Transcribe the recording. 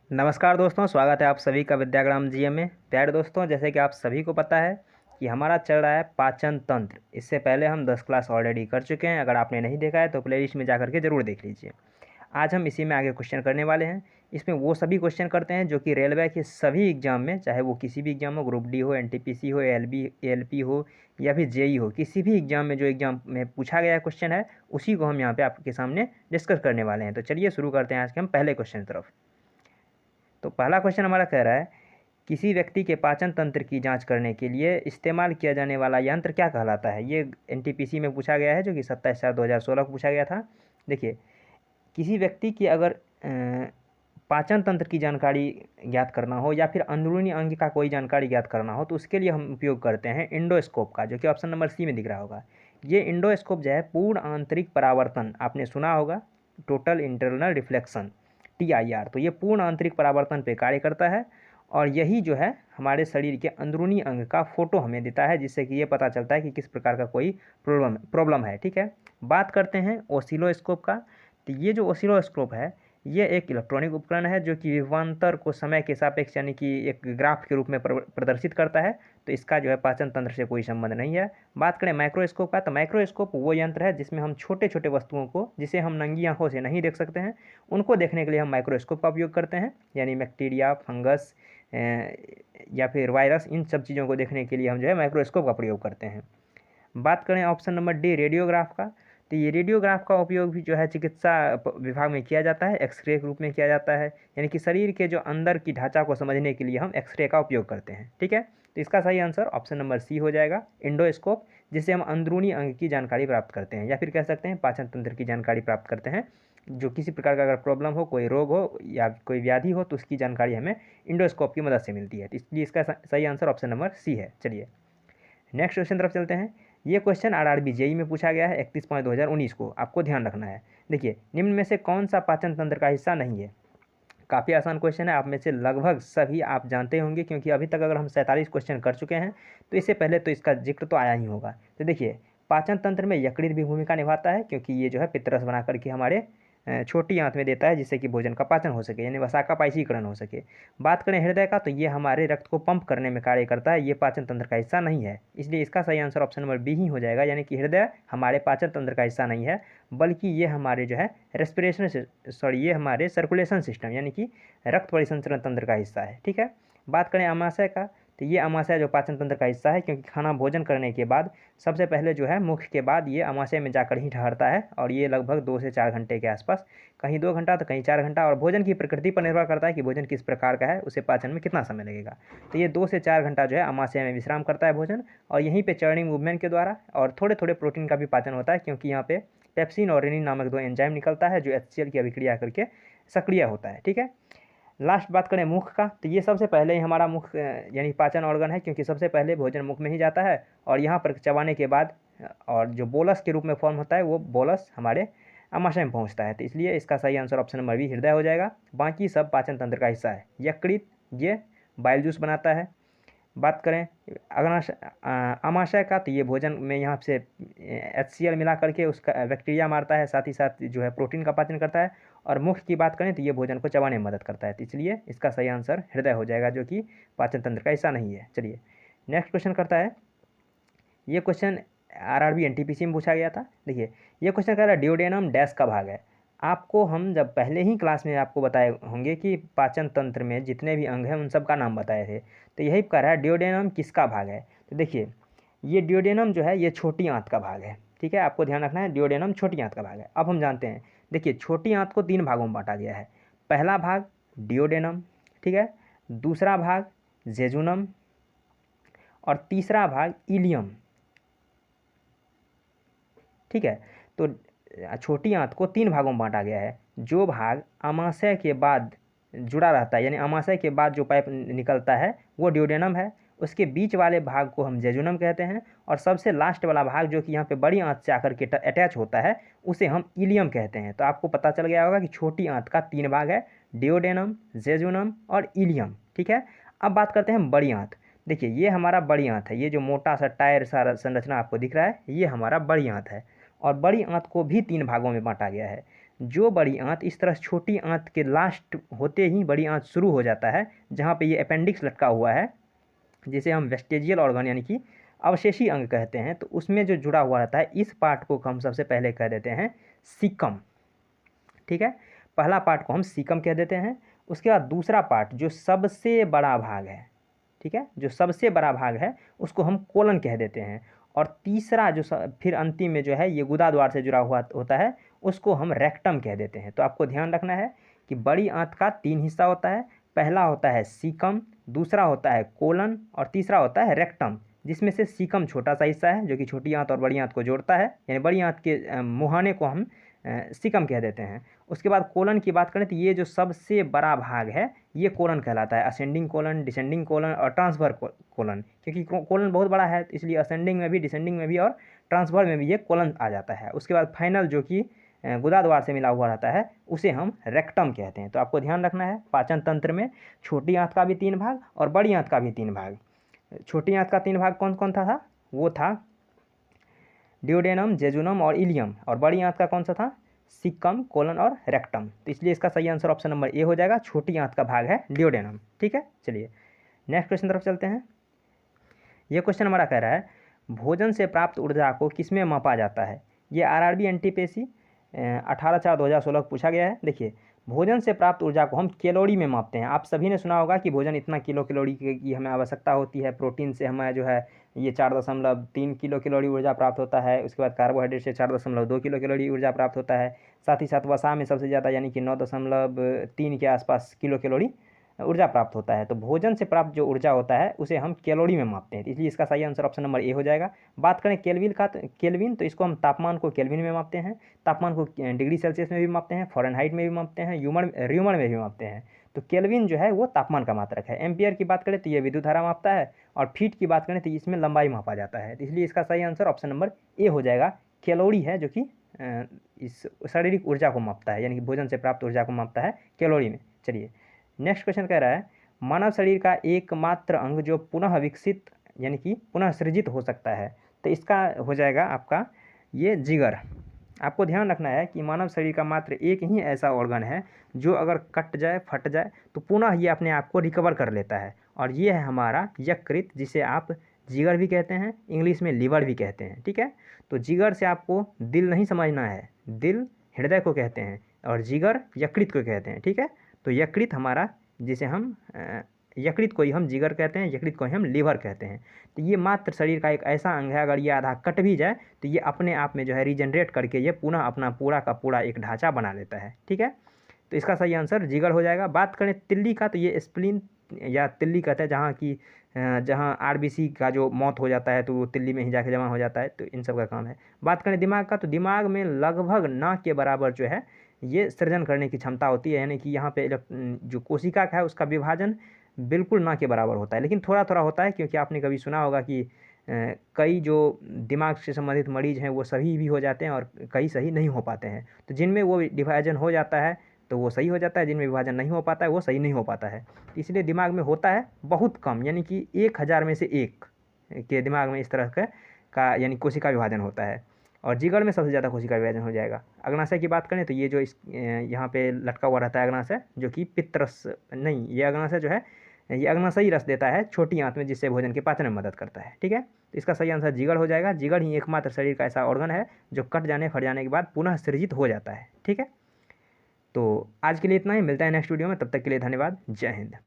नमस्कार दोस्तों, स्वागत है आप सभी का विद्याग्राम जीएम में। प्यारे दोस्तों, जैसे कि आप सभी को पता है कि हमारा चल रहा है पाचन तंत्र। इससे पहले हम 10 क्लास ऑलरेडी कर चुके हैं। अगर आपने नहीं देखा है तो प्लेलिस्ट में जा करके ज़रूर देख लीजिए। आज हम इसी में आगे क्वेश्चन करने वाले हैं। इसमें वो सभी क्वेश्चन करते हैं जो कि रेलवे के सभी एग्जाम में, चाहे वो किसी भी एग्जाम हो, ग्रुप डी हो, एनटीपीसी हो, एलपी हो या फिर जेई हो, किसी भी एग्जाम में जो एग्जाम में पूछा गया क्वेश्चन है उसी को हम यहाँ पे आपके सामने डिस्कस करने वाले हैं। तो चलिए शुरू करते हैं आज के हम पहले क्वेश्चन की तरफ। तो पहला क्वेश्चन हमारा कह रहा है, किसी व्यक्ति के पाचन तंत्र की जांच करने के लिए इस्तेमाल किया जाने वाला यंत्र क्या कहलाता है। ये एनटीपीसी में पूछा गया है, जो कि 27/4/2016 को पूछा गया था। देखिए, किसी व्यक्ति की अगर पाचन तंत्र की जानकारी ज्ञात करना हो या फिर अंदरूनी अंग का कोई जानकारी ज्ञात करना हो तो उसके लिए हम उपयोग करते हैं इंडोस्कोप का, जो कि ऑप्शन नंबर सी में दिख रहा होगा। ये इंडोस्कोप जो है पूर्ण आंतरिक परावर्तन, आपने सुना होगा, टोटल इंटरनल रिफ्लेक्शन, TIR। तो ये पूर्ण आंतरिक परावर्तन पे कार्य करता है और यही जो है हमारे शरीर के अंदरूनी अंग का फोटो हमें देता है, जिससे कि ये पता चलता है कि किस प्रकार का कोई प्रॉब्लम है। ठीक है, बात करते हैं ऑसिलोस्कोप का। तो ये जो ऑसिलोस्कोप है ये एक इलेक्ट्रॉनिक उपकरण है जो कि विभवांतर को समय के सापेक्ष यानी कि एक ग्राफ के रूप में प्रदर्शित करता है। तो इसका जो है पाचन तंत्र से कोई संबंध नहीं है। बात करें माइक्रोस्कोप का, तो माइक्रोस्कोप वो यंत्र है जिसमें हम छोटे छोटे वस्तुओं को, जिसे हम नंगी आंखों से नहीं देख सकते हैं, उनको देखने के लिए हम माइक्रोस्कोप का उपयोग करते हैं। यानी बैक्टीरिया, फंगस या फिर वायरस, इन सब चीज़ों को देखने के लिए हम जो है माइक्रोस्कोप का प्रयोग करते हैं। बात करें ऑप्शन नंबर डी रेडियोग्राफ का, तो ये रेडियोग्राफ का उपयोग भी जो है चिकित्सा विभाग में किया जाता है, एक्सरे के रूप में किया जाता है। यानी कि शरीर के जो अंदर की ढांचा को समझने के लिए हम एक्सरे का उपयोग करते हैं। ठीक है, तो इसका सही आंसर ऑप्शन नंबर सी हो जाएगा, इंडोस्कोप, जिससे हम अंदरूनी अंग की जानकारी प्राप्त करते हैं या फिर कह सकते हैं पाचन तंत्र की जानकारी प्राप्त करते हैं। जो किसी प्रकार का अगर प्रॉब्लम हो, कोई रोग हो या कोई व्याधि हो, तो उसकी जानकारी हमें इंडोस्कोप की मदद से मिलती है। तो इसलिए इसका सही आंसर ऑप्शन नंबर सी है। चलिए नेक्स्ट क्वेश्चन तरफ चलते हैं। ये क्वेश्चन RRB जेई में पूछा गया है 31/5/2019 को, आपको ध्यान रखना है। देखिए, निम्न में से कौन सा पाचन तंत्र का हिस्सा नहीं है। काफ़ी आसान क्वेश्चन है, आप में से लगभग सभी आप जानते होंगे, क्योंकि अभी तक अगर हम 47 क्वेश्चन कर चुके हैं तो इससे पहले तो इसका जिक्र तो आया ही होगा। तो देखिए, पाचन तंत्र में यकृत भी भूमिका निभाता है, क्योंकि ये जो है पित्तरस बना करके हमारे छोटी आंत में देता है, जिससे कि भोजन का पाचन हो सके, यानी वसा का पाइशीकरण हो सके। बात करें हृदय का, तो ये हमारे रक्त को पंप करने में कार्य करता है, ये पाचन तंत्र का हिस्सा नहीं है। इसलिए इसका सही आंसर ऑप्शन नंबर बी ही हो जाएगा, यानी कि हृदय हमारे पाचन तंत्र का हिस्सा नहीं है, बल्कि ये हमारे जो है ये हमारे सर्कुलेशन सिस्टम यानी कि रक्त परिसंचरण तंत्र का हिस्सा है। ठीक है, बात करें अमाशय का, तो ये अमाशय जो पाचन तंत्र का हिस्सा है, क्योंकि खाना भोजन करने के बाद सबसे पहले जो है मुख के बाद ये अमाशय में जाकर ही ठहरता है, और ये लगभग 2 से 4 घंटे के आसपास, कहीं 2 घंटा तो कहीं 4 घंटा, और भोजन की प्रकृति पर निर्भर करता है कि भोजन किस प्रकार का है, उसे पाचन में कितना समय लगेगा। तो ये 2 से 4 घंटा जो है अमाशय में विश्राम करता है भोजन, और यहीं पर चर्निंग मूवमेंट के द्वारा और थोड़े थोड़े प्रोटीन का भी पाचन होता है, क्योंकि यहाँ पे पेप्सिन और रेनिन नामक 2 एंजाइम निकलता है जो HCl की अभिक्रिया करके सक्रिय होता है। ठीक है, लास्ट बात करें मुख का, तो ये सबसे पहले ही हमारा मुख यानी पाचन ऑर्गन है, क्योंकि सबसे पहले भोजन मुख में ही जाता है, और यहाँ पर चबाने के बाद और जो बोलस के रूप में फॉर्म होता है वो बोलस हमारे अमाशय में पहुँचता है। तो इसलिए इसका सही आंसर ऑप्शन नंबर बी हृदय हो जाएगा। बाकी सब पाचन तंत्र का हिस्सा है। यकृत ये बाइल जूस बनाता है। बात करें अमाशय का, तो ये भोजन में यहाँ से HCl मिला करके उसका बैक्टीरिया मारता है, साथ ही साथ जो है प्रोटीन का पाचन करता है। और मुख की बात करें तो ये भोजन को चबाने में मदद करता है। तो इसलिए इसका सही आंसर हृदय हो जाएगा, जो कि पाचन तंत्र का हिस्सा नहीं है। चलिए नेक्स्ट क्वेश्चन करता है। ये क्वेश्चन RRB NTPC में पूछा गया था। देखिए, ये क्वेश्चन कह रहा है डिओडेनम डैश का भाग है। आपको हम जब पहले ही क्लास में आपको बताए होंगे कि पाचन तंत्र में जितने भी अंग हैं उन सब का नाम बताए थे। तो यही कह रहा है डिओडेनम किसका भाग है। तो देखिए, ये डिओडेनम जो है ये छोटी आंत का भाग है। ठीक है, आपको ध्यान रखना है, डिओडेनम छोटी आंत का भाग है। अब हम जानते हैं, देखिए छोटी आंत को 3 भागों में बांटा गया है। पहला भाग डिओडेनम, ठीक है, दूसरा भाग जेजुनम, और तीसरा भाग इलियम। ठीक है, तो छोटी आंत को 3 भागों में बांटा गया है। जो भाग अमाशय के बाद जुड़ा रहता है, यानी अमाशय के बाद जो पाइप निकलता है वो डिओडेनम है। उसके बीच वाले भाग को हम जेजुनम कहते हैं, और सबसे लास्ट वाला भाग जो कि यहाँ पे बड़ी आंत से आकर के अटैच होता है उसे हम इलियम कहते हैं। तो आपको पता चल गया होगा कि छोटी आंत का 3 भाग है, डिओडेनम, जेजुनम और इलियम। ठीक है, अब बात करते हैं बड़ी आंत। देखिए, ये हमारा बड़ी आंत है, ये जो मोटा सा टायर सा संरचना आपको दिख रहा है ये हमारा बड़ी आंत है, और बड़ी आंत को भी 3 भागों में बांटा गया है। जो बड़ी आंत इस तरह छोटी आंत के लास्ट होते ही बड़ी आंत शुरू हो जाता है, जहाँ पे ये अपेंडिक्स लटका हुआ है, जिसे हम वेस्टेजियल ऑर्गन यानी कि अवशेषी अंग कहते हैं, तो उसमें जो जुड़ा हुआ रहता है, इस पार्ट को हम सबसे पहले कह देते हैं सीकम। ठीक है, पहला पार्ट को हम सीकम कह देते हैं। उसके बाद दूसरा पार्ट जो सबसे बड़ा भाग है, ठीक है, जो सबसे बड़ा भाग है उसको हम कोलन कह देते हैं। और तीसरा जो फिर अंतिम में जो है ये गुदा द्वार से जुड़ा हुआ होता है, उसको हम रेक्टम कह देते हैं। तो आपको ध्यान रखना है कि बड़ी आंत का 3 हिस्सा होता है। पहला होता है सीकम, दूसरा होता है कोलन और तीसरा होता है रेक्टम, जिसमें से सीकम छोटा सा हिस्सा है जो कि छोटी आंत और बड़ी आंत को जोड़ता है, यानी बड़ी आंत के मुहाने को हम सीकम कह देते हैं। उसके बाद कोलन की बात करें तो ये जो सबसे बड़ा भाग है ये कोलन कहलाता है। असेंडिंग कोलन, डिसेंडिंग कोलन और ट्रांसफर कोलन, क्योंकि कोलन बहुत बड़ा है इसलिए असेंडिंग में भी, डिसेंडिंग में भी और ट्रांसफर में भी ये कोलन आ जाता है। उसके बाद फाइनल जो कि गुदा द्वार से मिला हुआ रहता है उसे हम रेक्टम कहते हैं। तो आपको ध्यान रखना है पाचन तंत्र में छोटी आंत का भी 3 भाग और बड़ी आंत का भी 3 भाग। छोटी आंत का 3 भाग कौन कौन था? वो था ड्यूडेनम, जेजुनम और इलियम। और बड़ी आंत का कौन सा था? सीकम, कोलन और रेक्टम। तो इसलिए इसका सही आंसर ऑप्शन नंबर ए हो जाएगा, छोटी आंत का भाग है ड्यूडेनम। ठीक है, चलिए नेक्स्ट क्वेश्चन तरफ चलते हैं। ये क्वेश्चन हमारा कह रहा है भोजन से प्राप्त ऊर्जा को किसमें मापा जाता है? ये आरआरबी एनटीपीसी 18/4/2016 को पूछा गया है। देखिए, भोजन से प्राप्त ऊर्जा को हम कैलोरी में मापते हैं। आप सभी ने सुना होगा कि भोजन इतना किलो कैलोरी की हमें आवश्यकता होती है। प्रोटीन से हमें जो है ये 4.3 किलो कैलोरी ऊर्जा प्राप्त होता है। उसके बाद कार्बोहाइड्रेट से 4.2 किलो कैलोरी ऊर्जा प्राप्त होता है। साथ ही साथ वसा में सबसे ज़्यादा यानी कि 9.3 के आसपास किलो कैलोरी ऊर्जा प्राप्त होता है। तो भोजन से प्राप्त जो ऊर्जा होता है उसे हम कैलोरी में मापते हैं, इसलिए इसका सही आंसर ऑप्शन नंबर ए हो जाएगा। बात करें केल्विन का, तो केल्विन तो इसको हम तापमान को केल्विन में मापते हैं, तापमान को डिग्री सेल्सियस में भी मापते हैं, फ़ारेनहाइट में भी मापते हैं, र्यूमन में भी मापते हैं। तो केल्विन जो है वो तापमान का मात्रक है। एम्पियर की बात करें तो ये विद्युत धारा मापता है, और फीट की बात करें तो इसमें लंबाई मापा जाता है। तो इसलिए इसका सही आंसर ऑप्शन नंबर ए हो जाएगा। कैलोरी है जो कि इस शारीरिक ऊर्जा को मापता है, यानी कि भोजन से प्राप्त ऊर्जा को मापता है कैलोरी में। चलिए नेक्स्ट क्वेश्चन कह रहा है मानव शरीर का एकमात्र अंग जो पुनः विकसित यानी कि पुनः सृजित हो सकता है, तो इसका हो जाएगा आपका ये जिगर। आपको ध्यान रखना है कि मानव शरीर का मात्र एक ही ऐसा ऑर्गन है जो अगर कट जाए, फट जाए तो पुनः ये अपने आप को रिकवर कर लेता है, और ये है हमारा यकृत, जिसे आप जिगर भी कहते हैं, इंग्लिश में लीवर भी कहते हैं। ठीक है, तो जिगर से आपको दिल नहीं समझना है, दिल हृदय को कहते हैं और जिगर यकृत को कहते हैं। ठीक है, तो यकृत हमारा, जिसे हम यकृत को ही हम जिगर कहते हैं, यकृत को ही हम लीवर कहते हैं। तो ये मात्र शरीर का एक ऐसा अंग है, अगर ये आधा कट भी जाए तो ये अपने आप में जो है रीजनरेट करके ये पुनः अपना पूरा का पूरा एक ढांचा बना लेता है। ठीक है, तो इसका सही आंसर जिगर हो जाएगा। बात करें तिल्ली का, तो ये स्प्लीन या तिल्ली कहते हैं, जहाँ की जहाँ आरबीसी का जो मौत हो जाता है तो वो तिल्ली में ही जाके जमा हो जाता है। तो इन सब का काम है। बात करें दिमाग का, तो दिमाग में लगभग ना के बराबर जो है ये सृजन करने की क्षमता होती है, यानी कि यहाँ पे जो कोशिका का है उसका विभाजन बिल्कुल ना के बराबर होता है, लेकिन थोड़ा थोड़ा होता है, क्योंकि आपने कभी सुना होगा कि कई जो दिमाग से संबंधित मरीज हैं वो सही भी हो जाते हैं और कई सही नहीं हो पाते हैं। तो जिनमें वो विभाजन हो जाता है तो वो सही हो जाता है, जिनमें विभाजन नहीं हो पाता है वो सही नहीं हो पाता है। इसलिए दिमाग में होता है बहुत कम, यानी कि 1000 में से 1 के दिमाग में इस तरह का यानी कोशिका विभाजन होता है, और जिगर में सबसे ज़्यादा कोशिका विभाजन हो जाएगा। अग्नाशय की बात करें तो ये जो इस यहाँ पे लटका हुआ रहता है अग्नाशय, जो कि पित्तरस नहीं, ये अग्नाशय जो है ये अग्नाशयी रस देता है छोटी आंत में, जिससे भोजन के पाचन में मदद करता है। ठीक है, तो इसका सही आंसर जिगर हो जाएगा। जिगर ही एकमात्र शरीर का ऐसा ऑर्गन है जो कट जाने, फट जाने के बाद पुनः सृजित हो जाता है। ठीक है, तो आज के लिए इतना ही, मिलता है नेक्स्ट वीडियो में, तब तक के लिए धन्यवाद, जय हिंद।